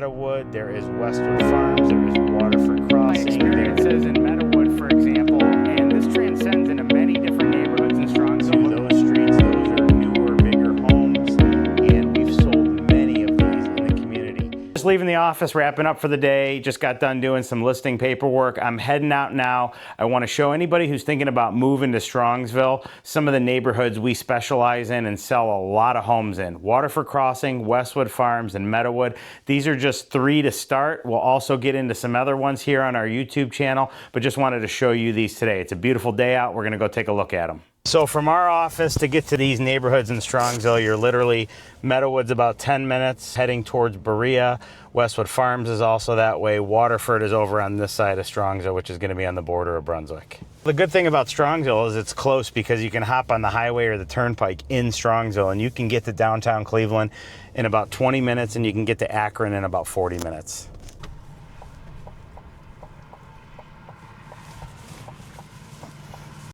Meadowood, there is Westwood Farms, there is Waterford Crossing. My experiences in Meadowood, for example, and this transcends into many different neighborhoods in Strongsville. Those streets, those are newer, bigger homes, and we've sold many of these in the community. Just leaving the office, wrapping up for the day, just got done doing some listing paperwork. I'm heading out now. I want to show anybody who's thinking about moving to Strongsville some of the neighborhoods we specialize in and sell a lot of homes in. Waterford Crossing, Westwood Farms, and Meadowood. These are just 3 to start. We'll also get into some other ones here on our YouTube channel, but just wanted to show you these today. It's a beautiful day out. We're going to go take a look at them. So from our office to get to these neighborhoods in Strongsville, you're literally, Meadowood's about 10 minutes heading towards Berea. Westwood Farms is also that way. Waterford is over on this side of Strongsville, which is going to be on the border of Brunswick. The good thing about Strongsville is it's close because you can hop on the highway or the turnpike in Strongsville, and you can get to downtown Cleveland in about 20 minutes, and you can get to Akron in about 40 minutes.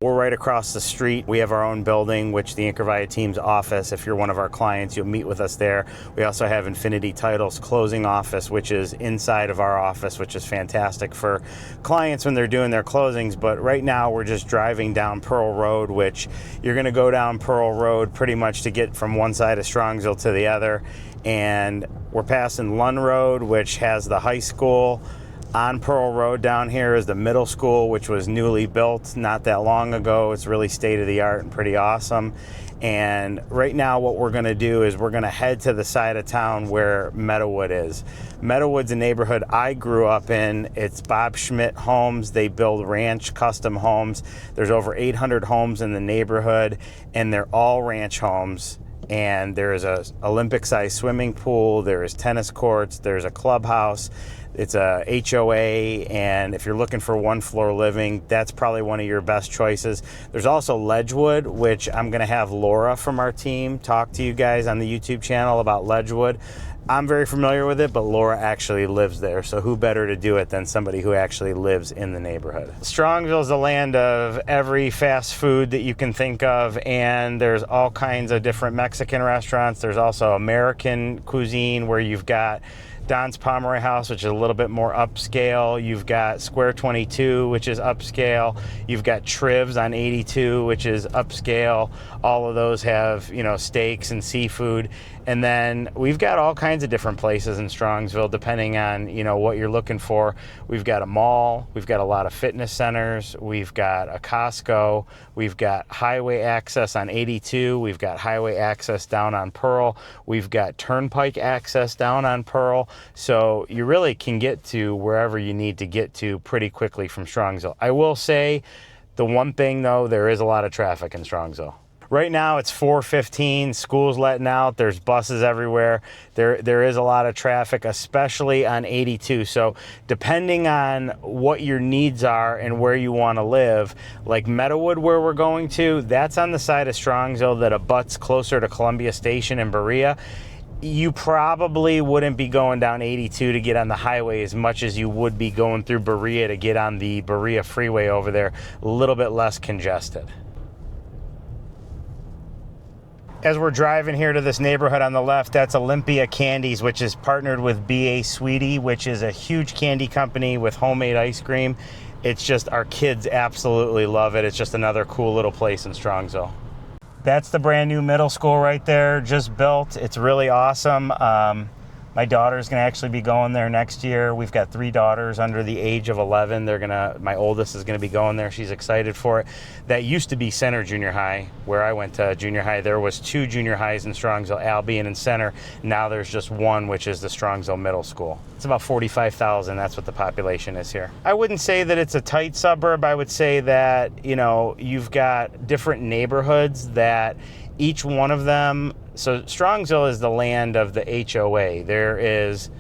We're right across the street. We have our own building, which the Increvia team's office. If you're one of our clients, you'll meet with us there. We also have Infinity Title's closing office, which is inside of our office, which is fantastic for clients when they're doing their closings. But right now we're just driving down Pearl Road, which you're going to go down Pearl Road pretty much to get from one side of Strongsville to the other. And we're passing Lund Road, which has the high school. On Pearl Road down here is the middle school, which was newly built not that long ago. It's really state-of-the-art and pretty awesome. And right now what we're going to do is we're going to head to the side of town where Meadowood is. Meadowood's a neighborhood I grew up in. It's Bob Schmidt Homes. They build ranch custom homes. There's over 800 homes in the neighborhood, and they're all ranch homes. And there is a Olympic-sized swimming pool, there is tennis courts, there's a clubhouse, it's a HOA, and if you're looking for one-floor living, that's probably one of your best choices. There's also Ledgewood, which I'm going to have Laura from our team talk to you guys on the YouTube channel about Ledgewood. I'm very familiar with it, but Laura actually lives there, so who better to do it than somebody who actually lives in the neighborhood. Strongsville is the land of every fast food that you can think of, and there's all kinds of different Mexican restaurants. There's also American cuisine where you've got Don's Pomeroy House, which is a little bit more upscale. You've got Square 22, which is upscale. You've got Trivs on 82, which is upscale. All of those have, you know, steaks and seafood. And then we've got all kinds of different places in Strongsville, depending on, you know, what you're looking for. We've got a mall. We've got a lot of fitness centers. We've got a Costco. We've got highway access on 82. We've got highway access down on Pearl. We've got turnpike access down on Pearl. So you really can get to wherever you need to get to pretty quickly from Strongsville. I will say the one thing, though, there is a lot of traffic in Strongsville. Right now it's 4:15, school's letting out, there's buses everywhere. There is a lot of traffic, especially on 82. So depending on what your needs are and where you want to live, like Meadowood where we're going to, that's on the side of Strongsville that abuts closer to Columbia Station and Berea. You probably wouldn't be going down 82 to get on the highway as much as you would be going through Berea to get on the Berea freeway over there, a little bit less congested. As we're driving here to this neighborhood on the left, that's Olympia Candies, which is partnered with B.A. Sweetie, which is a huge candy company with homemade ice cream. It's just, our kids absolutely love it. It's just another cool little place in Strongsville. That's the brand new middle school right there, just built. It's really awesome. My daughter's gonna actually be going there next year. We've got 3 daughters under the age of 11. My oldest is gonna be going there. She's excited for it. That used to be Center Junior High, where I went to junior high. There was 2 junior highs in Strongsville, Albion and Center. Now there's just one, which is the Strongsville Middle School. It's about 45,000, that's what the population is here. I wouldn't say that it's a tight suburb. I would say that, you know, you've got different neighborhoods that each one of them, so Strongsville is the land of the HOA. There is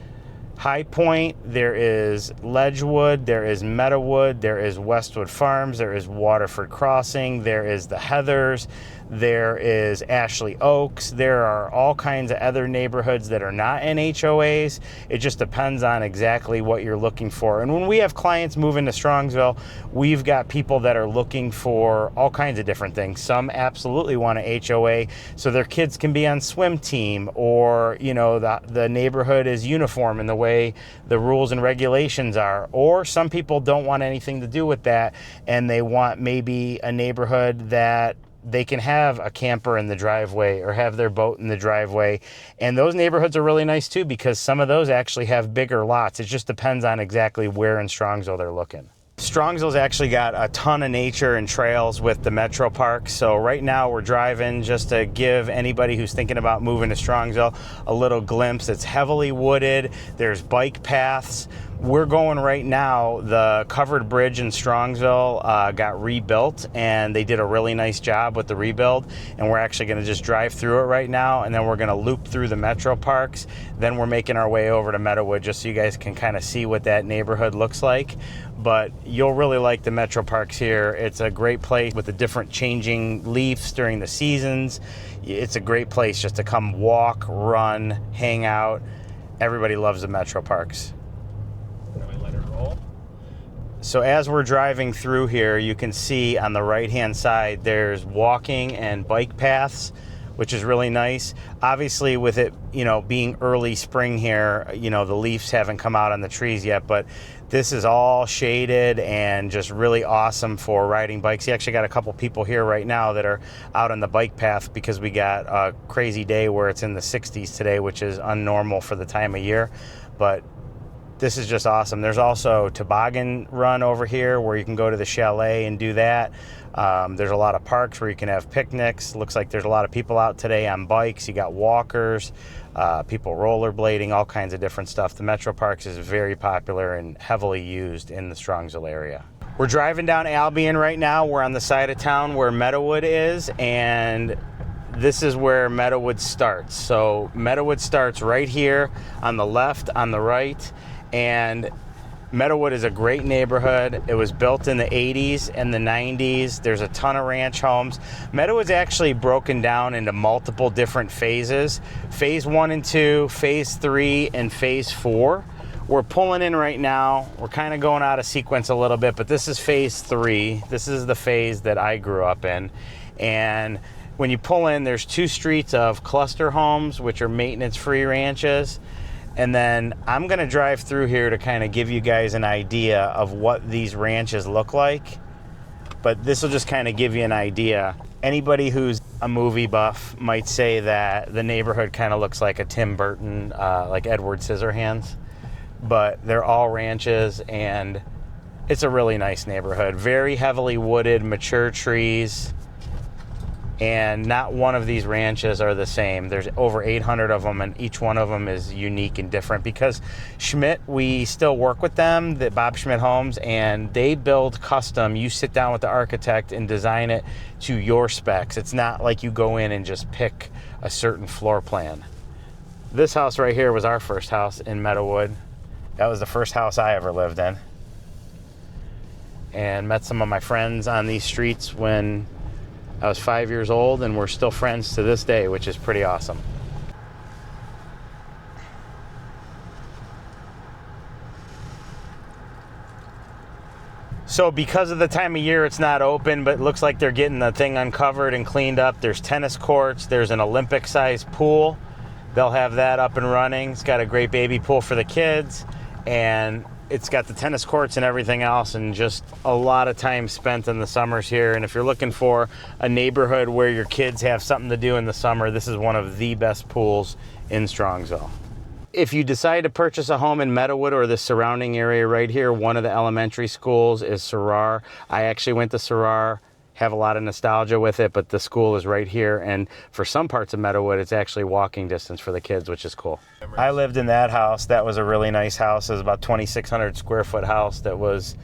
High Point, there is Ledgewood, there is Meadowood, there is Westwood Farms, there is Waterford Crossing, there is the Heathers, There is Ashley Oaks. There are all kinds of other neighborhoods that are not NHOAs. It just depends on exactly what you're looking for. And when we have clients move into Strongsville, we've got people that are looking for all kinds of different things. Some absolutely want a HOA so their kids can be on swim team, or the neighborhood is uniform in the way the rules and regulations are. Or some people don't want anything to do with that, and they want maybe a neighborhood that they can have a camper in the driveway or have their boat in the driveway. And those neighborhoods are really nice too, because some of those actually have bigger lots. It just depends on exactly where in Strongsville they're looking. Strongsville's actually got a ton of nature and trails with the Metro Park. So right now we're driving just to give anybody who's thinking about moving to Strongsville a little glimpse. It's heavily wooded. There's bike paths. We're going right now, the covered bridge in Strongsville got rebuilt, and they did a really nice job with the rebuild. And we're actually going to just drive through it right now, and then we're going to loop through the Metro Parks. Then we're making our way over to Meadowood just so you guys can kind of see what that neighborhood looks like. But you'll really like the Metro Parks here. It's a great place with the different changing leaves during the seasons. It's a great place just to come walk, run, hang out. Everybody loves the Metro Parks. So as we're driving through here, you can see on the right-hand side, there's walking and bike paths, which is really nice. Obviously, with it, being early spring here, the leaves haven't come out on the trees yet, but this is all shaded and just really awesome for riding bikes. You actually got a couple people here right now that are out on the bike path because we got a crazy day where it's in the 60s today, which is unnormal for the time of year. But this is just awesome. There's also toboggan run over here where you can go to the chalet and do that. There's a lot of parks where you can have picnics. Looks like there's a lot of people out today on bikes. You got walkers, people rollerblading, all kinds of different stuff. The Metro Parks is very popular and heavily used in the Strongsville area. We're driving down Albion right now. We're on the side of town where Meadowood is, and this is where Meadowood starts. So Meadowood starts right here on the left, on the right. And Meadowood is a great neighborhood. It was built in the 80s and the 90s. There's a ton of ranch homes. Meadowood's actually broken down into multiple different phases. Phase 1 and 2, Phase 3, and Phase 4. We're pulling in right now. We're kind of going out of sequence a little bit, but this is Phase 3. This is the phase that I grew up in. And when you pull in, there's 2 streets of cluster homes, which are maintenance-free ranches. And then I'm going to drive through here to kind of give you guys an idea of what these ranches look like. But this will just kind of give you an idea. Anybody who's a movie buff might say that the neighborhood kind of looks like a Tim Burton, like Edward Scissorhands. But they're all ranches, and it's a really nice neighborhood. Very heavily wooded, mature trees. And not one of these ranches are the same. There's over 800 of them, and each one of them is unique and different. Because Schmidt, we still work with them, the Bob Schmidt Homes, and they build custom. You sit down with the architect and design it to your specs. It's not like you go in and just pick a certain floor plan. This house right here was our first house in Meadowood. That was the first house I ever lived in. And met some of my friends on these streets when I was 5 years old, and we're still friends to this day, which is pretty awesome. So because of the time of year, it's not open, but it looks like they're getting the thing uncovered and cleaned up. There's tennis courts. There's an Olympic-sized pool. They'll have that up and running. It's got a great baby pool for the kids, and it's got the tennis courts and everything else, and just a lot of time spent in the summers here. And if you're looking for a neighborhood where your kids have something to do in the summer, this is one of the best pools in Strongsville. If you decide to purchase a home in Meadowood or the surrounding area right here, one of the elementary schools is Sarar. I actually went to Sarar, have a lot of nostalgia with it, but the school is right here, and for some parts of Meadowood, it's actually walking distance for the kids, which is cool. I lived in that house. That was a really nice house. It was about 2,600 square foot house that was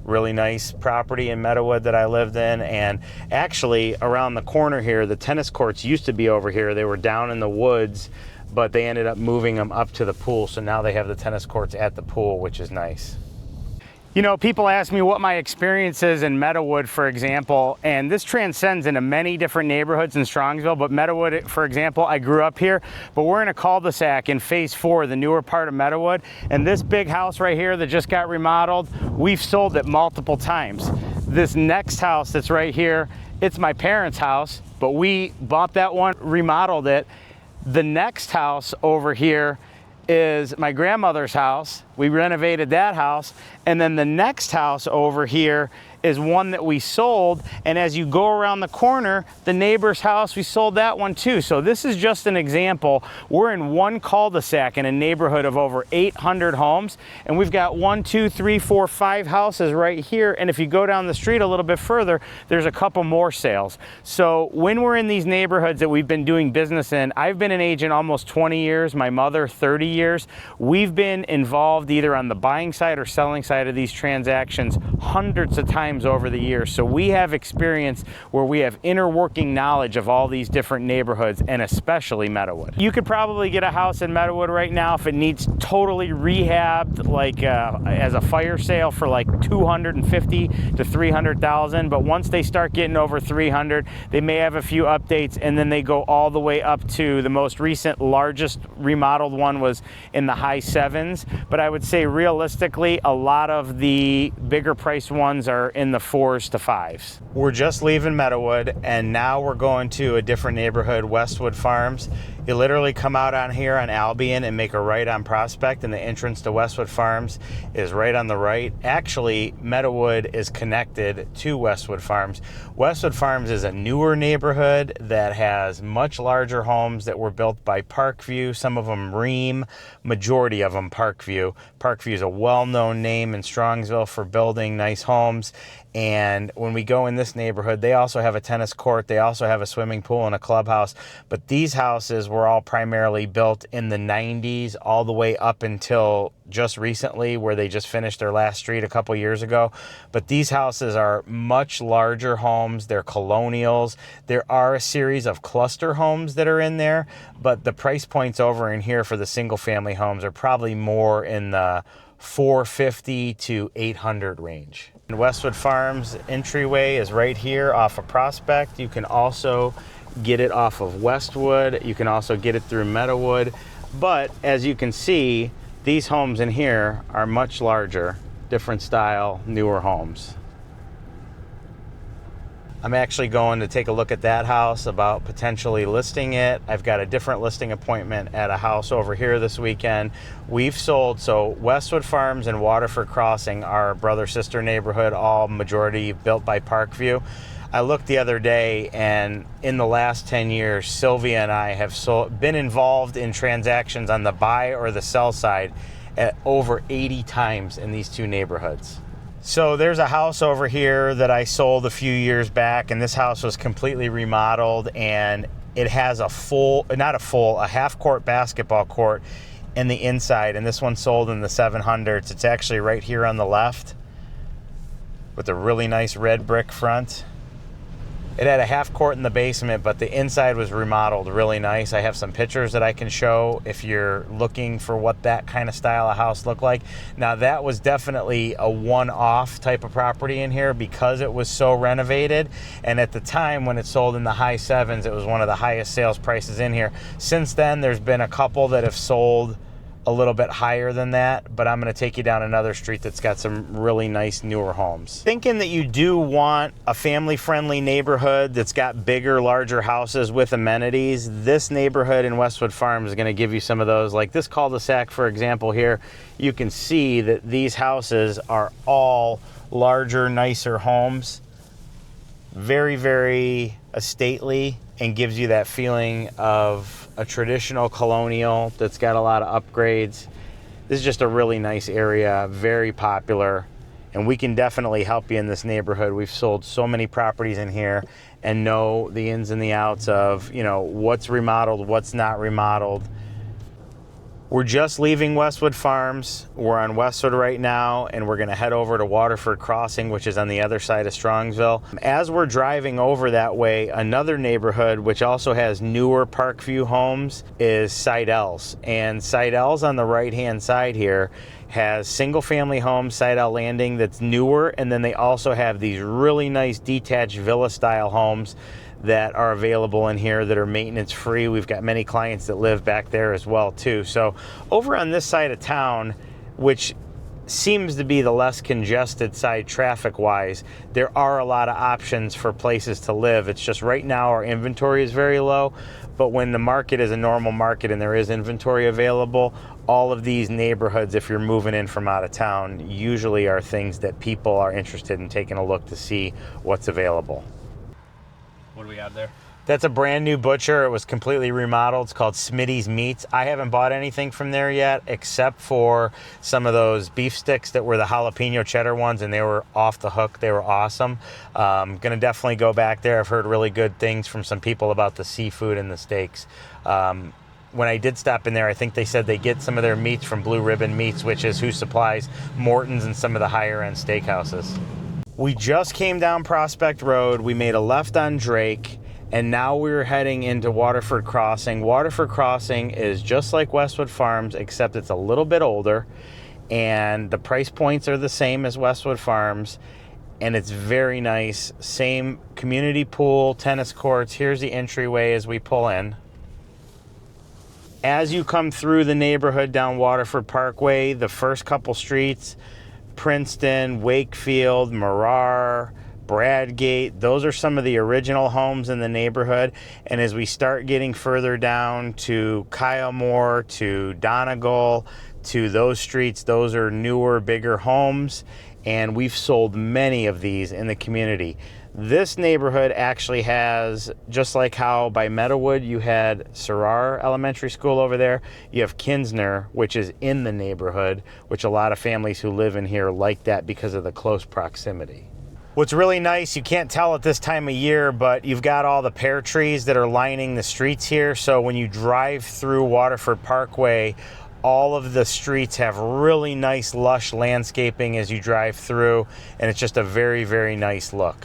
really nice property in Meadowood that I lived in. And actually, around the corner here, the tennis courts used to be over here. They were down in the woods, but they ended up moving them up to the pool, so now they have the tennis courts at the pool, which is nice. You know, people ask me what my experience is in Meadowood, for example, and this transcends into many different neighborhoods in Strongsville, but Meadowood, for example, I grew up here, but we're in a cul-de-sac in phase 4, the newer part of Meadowood, and this big house right here that just got remodeled, we've sold it multiple times. This next house that's right here, it's my parents' house, but we bought that one, remodeled it. The next house over here is my grandmother's house. We renovated that house. And then the next house over here is one that we sold. And as you go around the corner, the neighbor's house, we sold that one too. So this is just an example. We're in one cul-de-sac in a neighborhood of over 800 homes. And we've got 1, 2, 3, 4, 5 houses right here. And if you go down the street a little bit further, there's a couple more sales. So when we're in these neighborhoods that we've been doing business in, I've been an agent almost 20 years, my mother 30 years. We've been involved either on the buying side or selling side of these transactions hundreds of times over the years. So we have experience where we have inner working knowledge of all these different neighborhoods, and especially Meadowood. You could probably get a house in Meadowood right now if it needs totally rehabbed, like as a fire sale, for like $250,000 to $300,000. But once they start getting over 300, they may have a few updates, and then they go all the way up to the most recent largest remodeled one was in the high 7s. But I would say realistically, a lot of the bigger priced ones are in the 4s to 5s. We're just leaving Meadowood, and now we're going to a different neighborhood, Westwood Farms. You literally come out on here on Albion and make a right on Prospect, and the entrance to Westwood Farms is right on the right. Actually, Meadowood is connected to Westwood Farms. Westwood Farms is a newer neighborhood that has much larger homes that were built by Parkview, some of them Ream, majority of them Parkview. Parkview is a well-known name in Strongsville for building nice homes. And when we go in this neighborhood, they also have a tennis court. They also have a swimming pool and a clubhouse. But these houses were all primarily built in the 90s all the way up until just recently, where they just finished their last street a couple years ago. But these houses are much larger homes. They're colonials. There are a series of cluster homes that are in there, but the price points over in here for the single family homes are probably more in the $450 to $800 range. And Westwood Farms entryway is right here off of Prospect. You can also get it off of Westwood. You can also get it through Meadowood. But as you can see, these homes in here are much larger, different style, newer homes. I'm actually going to take a look at that house about potentially listing it. I've got a different listing appointment at a house over here this weekend. We've sold, so Westwood Farms and Waterford Crossing are brother-sister neighborhood, all majority built by Parkview. I looked the other day, and in the last 10 years, Sylvia and I have been involved in transactions on the buy or the sell side at over 80 times in these two neighborhoods. So there's a house over here that I sold a few years back, and this house was completely remodeled, and it has a half-court basketball court in the inside, and this one sold in the 700s. It's actually right here on the left with a really nice red brick front. It had a half court in the basement, but the inside was remodeled really nice. I have some pictures that I can show if you're looking for what that kind of style of house looked like. Now, that was definitely a one-off type of property in here because it was so renovated. And at the time when it sold in the high 7s, it was one of the highest sales prices in here. Since then, there's been a couple that have sold a little bit higher than that, but I'm going to take you down another street that's got some really nice newer homes. Thinking that you do want a family-friendly neighborhood that's got bigger, larger houses with amenities, this neighborhood in Westwood Farms is going to give you some of those. Like this cul-de-sac, for example, here, you can see that these houses are all larger, nicer homes. Very, very stately, and gives you that feeling of a traditional colonial that's got a lot of upgrades. This is just a really nice area, very popular, and we can definitely help you in this neighborhood. We've sold so many properties in here and know the ins and the outs of, you know, what's remodeled, what's not remodeled. We're just leaving Westwood Farms. We're on Westwood right now, and we're gonna head over to Waterford Crossing, which is on the other side of Strongsville. As we're driving over that way, another neighborhood, which also has newer Parkview homes, is Seidel's. And Seidel's on the right-hand side here has single-family homes, Seidel Landing, that's newer, and then they also have these really nice detached villa-style homes that are available in here that are maintenance free. We've got many clients that live back there as well too. So over on this side of town, which seems to be the less congested side traffic wise, there are a lot of options for places to live. It's just right now our inventory is very low, but when the market is a normal market and there is inventory available, all of these neighborhoods, if you're moving in from out of town, usually are things that people are interested in taking a look to see what's available. What do we have there? That's a brand new butcher. It was completely remodeled. It's called Smitty's Meats. I haven't bought anything from there yet, except for some of those beef sticks that were the jalapeno cheddar ones, and they were off the hook. They were awesome. Gonna definitely go back there. I've heard really good things from some people about the seafood and the steaks. When I did stop in there, I think they said they get some of their meats from Blue Ribbon Meats, which is who supplies Morton's and some of the higher end steakhouses. We just came down Prospect Road. We made a left on Drake, and now we're heading into Waterford Crossing. Waterford Crossing is just like Westwood Farms, except it's a little bit older, and the price points are the same as Westwood Farms, and it's very nice. Same community pool, tennis courts. Here's the entryway as we pull in. As you come through the neighborhood down Waterford Parkway, the first couple streets, Princeton, Wakefield, Marar, Bradgate, those are some of the original homes in the neighborhood. And as we start getting further down to Kylemore, to Donegal, to those streets, those are newer, bigger homes. And we've sold many of these in the community. This neighborhood actually has, just like how by Meadowood you had Sarrar Elementary School over there, you have Kinsner, which is in the neighborhood, which a lot of families who live in here like that because of the close proximity. What's really nice, you can't tell at this time of year, but you've got all the pear trees that are lining the streets here. So when you drive through Waterford Parkway, all of the streets have really nice lush landscaping as you drive through, and it's just a very, very nice look.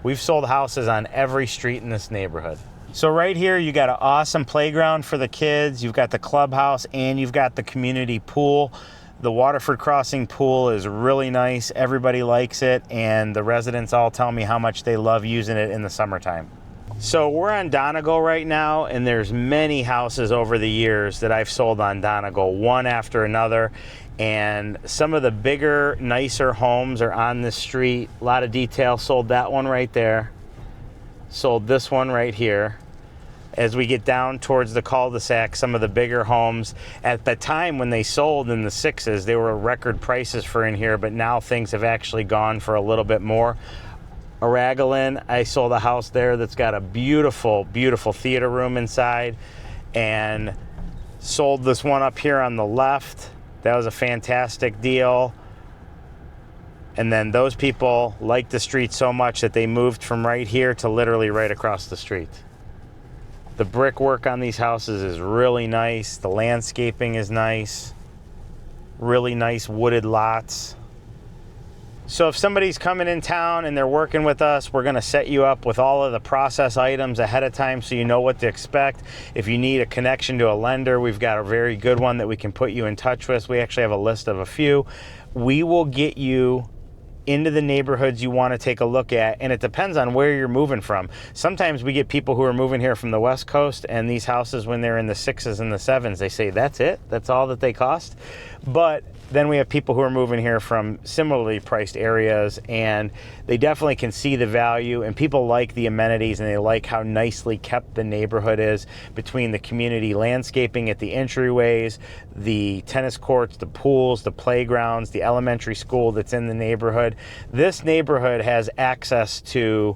We've sold houses on every street in this neighborhood. So right here, you got an awesome playground for the kids. You've got the clubhouse and you've got the community pool. The Waterford Crossing pool is really nice. Everybody likes it, and the residents all tell me how much they love using it in the summertime. So we're on Donegal right now, and there's many houses over the years that I've sold on Donegal, one after another. And some of the bigger, nicer homes are on this street. A lot of detail. Sold that one right there. Sold this one right here. As we get down towards the cul-de-sac, some of the bigger homes, at the time when they sold in the 6s, they were record prices for in here, but now things have actually gone for a little bit more. Aragalin, I sold a house there that's got a beautiful, beautiful theater room inside, and sold this one up here on the left. That was a fantastic deal. And then those people liked the street so much that they moved from right here to literally right across the street. The brickwork on these houses is really nice. The landscaping is nice. Really nice wooded lots. So if somebody's coming in town and they're working with us, we're gonna set you up with all of the process items ahead of time so you know what to expect. If you need a connection to a lender, we've got a very good one that we can put you in touch with. We actually have a list of a few. We will get you into the neighborhoods you want to take a look at, and it depends on where you're moving from. Sometimes we get people who are moving here from the West Coast, and these houses, when they're in the 6s and the 7s, they say, that's it? That's all that they cost? But then we have people who are moving here from similarly priced areas, and they definitely can see the value, and people like the amenities, and they like how nicely kept the neighborhood is between the community landscaping at the entryways, the tennis courts, the pools, the playgrounds, the elementary school that's in the neighborhood. This neighborhood has access to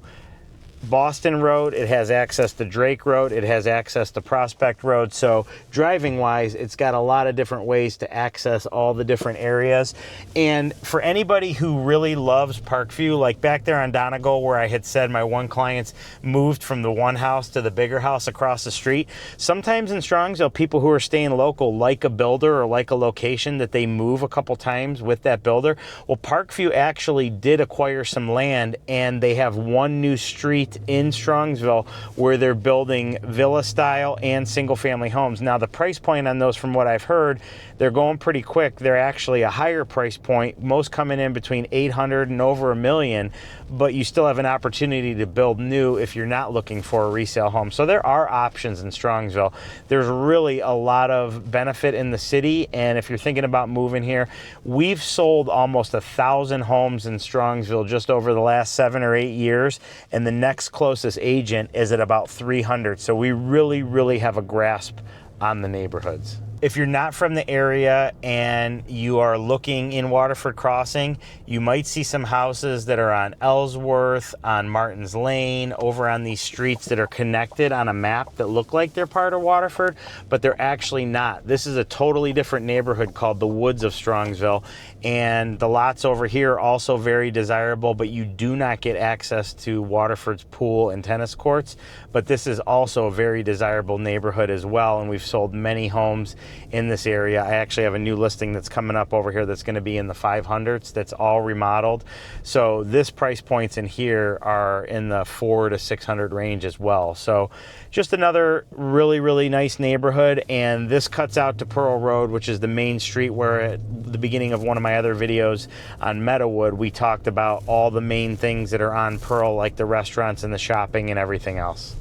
Boston Road, it has access to Drake Road, it has access to Prospect Road. So driving wise, it's got a lot of different ways to access all the different areas. And for anybody who really loves Parkview, like back there on Donegal where I had said my one client's moved from the one house to the bigger house across the street, sometimes in Strongsville, people who are staying local like a builder or like a location that they move a couple times with that builder. Well, Parkview actually did acquire some land, and they have one new street in Strongsville where they're building villa style and single family homes. Now the price point on those, from what I've heard, they're going pretty quick. They're actually a higher price point, most coming in between 800 and over $1 million, but you still have an opportunity to build new if you're not looking for a resale home. So there are options in Strongsville. There's really a lot of benefit in the city, and if you're thinking about moving here, we've sold almost 1,000 homes in Strongsville just over the last 7 or 8 years, and the next closest agent is at about 300. So we really have a grasp on the neighborhoods. If you're not from the area and you are looking in Waterford Crossing, you might see some houses that are on Ellsworth, on Martin's Lane, over on these streets that are connected on a map that look like they're part of Waterford, but they're actually not. This is a totally different neighborhood called the Woods of Strongsville, and the lots over here are also very desirable, but you do not get access to Waterford's pool and tennis courts. But this is also a very desirable neighborhood as well, and we've sold many homes in this area. I actually have a new listing that's coming up over here that's going to be in the 500s, that's all remodeled. So this price points in here are in the 400 to 600 range as well. So just another really nice neighborhood. And this cuts out to Pearl Road, which is the main street where at the beginning of one of my other videos on Meadowood, we talked about all the main things that are on Pearl, like the restaurants and the shopping and everything else.